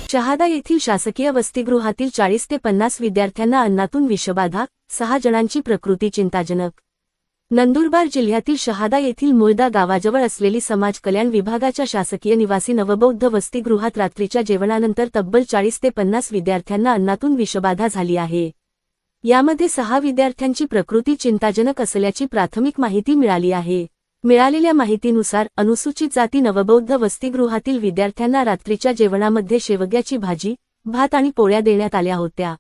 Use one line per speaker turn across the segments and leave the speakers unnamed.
शहादा येथील शासकीय वसतिगृहातील 40 ते 50 विद्यार्थ्यांना अन्नातून विषबाधा, 6 जणांची प्रकृती चिंताजनक। नंदुरबार जिल्ह्यातील शहादा येथील मुळदा गावाजवळ असलेली समाज कल्याण विभागाच्या शासकीय निवासी नवबौद्ध वसतिगृहात रात्रीच्या जेवणानंतर तब्बल 40 ते 50 विद्यार्थ्यांना अन्नातून विषबाधा झाली आहे। यामध्ये 6 विद्यार्थ्यांची प्रकृती चिंताजनक असल्याची प्राथमिक माहिती मिळाली आहे। मिळालेल्या माहितीनुसार अनुसूचित जाती नवबौद्ध वसतिगृहातील विद्यार्थ्यांना रात्रीच्या जेवणामध्ये शेवग्याची भाजी, भात आणि पोळ्या देण्यात आल्या होत्या।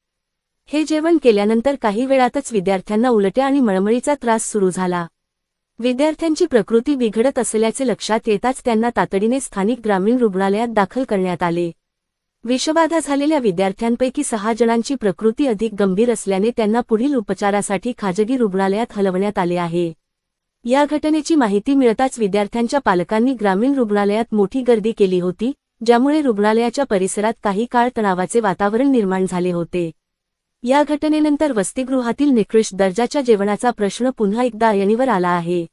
हे जेवण केल्यानंतर काही वेळातच विद्यार्थ्यांना उलट्या आणि मळमळीचा त्रास सुरू झाला। विद्यार्थ्यांची प्रकृती बिघडत असल्याचे लक्षात येताच त्यांना तातडीने स्थानिक ग्रामीण रुग्णालयात दाखल करण्यात आले। विषबाधा झालेल्या विद्यार्थ्यांपैकी 6 जणांची प्रकृती अधिक गंभीर असल्याने त्यांना पुढील उपचारासाठी खाजगी रुग्णालयात हलवण्यात आले आहे। या घटनेची माहिती मिळताच विद्यार्थ्यांच्या पालकांनी ग्रामीण रुग्णालयात मोठी गर्दी केली होती, ज्यामुळे रुग्णालयाच्या परिसरात काही काळ तणावाचे वातावरण निर्माण झाले होते। या घटनेनंतर वसतिगृहातील निकृष्ट दर्जाच्या जेवणाचा प्रश्न पुन्हा एकदा ऐरणीवर आला आहे।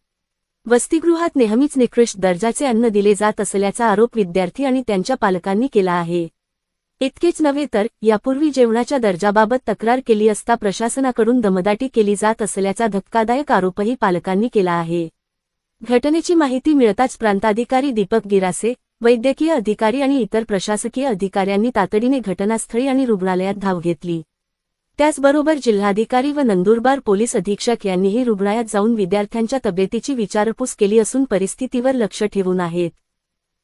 वसतिगृहात नेहमीच निकृष्ट दर्जाचे अन्न दिले जात असल्याचा आरोप विद्यार्थी आणि त्यांच्या पालकांनी केला आहे। इतकेच नव्हे तर यापूर्वी जेवणाच्या दर्जाबाबत तक्रार केली असता प्रशासनाकडून दमदाटी केली जात असल्याचा धक्कादायक आरोपही पालकांनी केला आहे। घटनेची माहिती मिळताच प्रांताधिकारी दीपक गिरासे, वैद्यकीय अधिकारी आणि इतर प्रशासकीय अधिकाऱ्यांनी तातडीने घटनास्थळी आणि रुग्णालयात धाव घेतली। त्याचबरोबर जिल्हाधिकारी व नंदुरबार पोलीस अधीक्षक यांनीही रुग्णालयात जाऊन विद्यार्थ्यांच्या तब्येतीची विचारपूस केली असून परिस्थितीवर लक्ष ठेवून आहेत।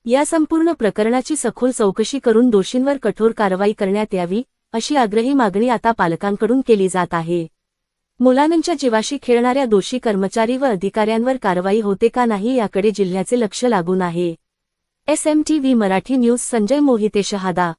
या संपूर्ण प्रकरणाची सखोल चौकशी करून दोषींवर कठोर कारवाई करण्यात यावी, अशी आग्रही मागणी आता पालकांकडून केली जात आहे। मुलांच्या जीवाशी खेळणाऱ्या दोषी कर्मचारी व अधिकाऱ्यांवर कारवाई होते का नाही याकडे जिल्ह्याचे लक्ष लागून आहे। SMTV Marathi news Sanjay Mohite, Shahada.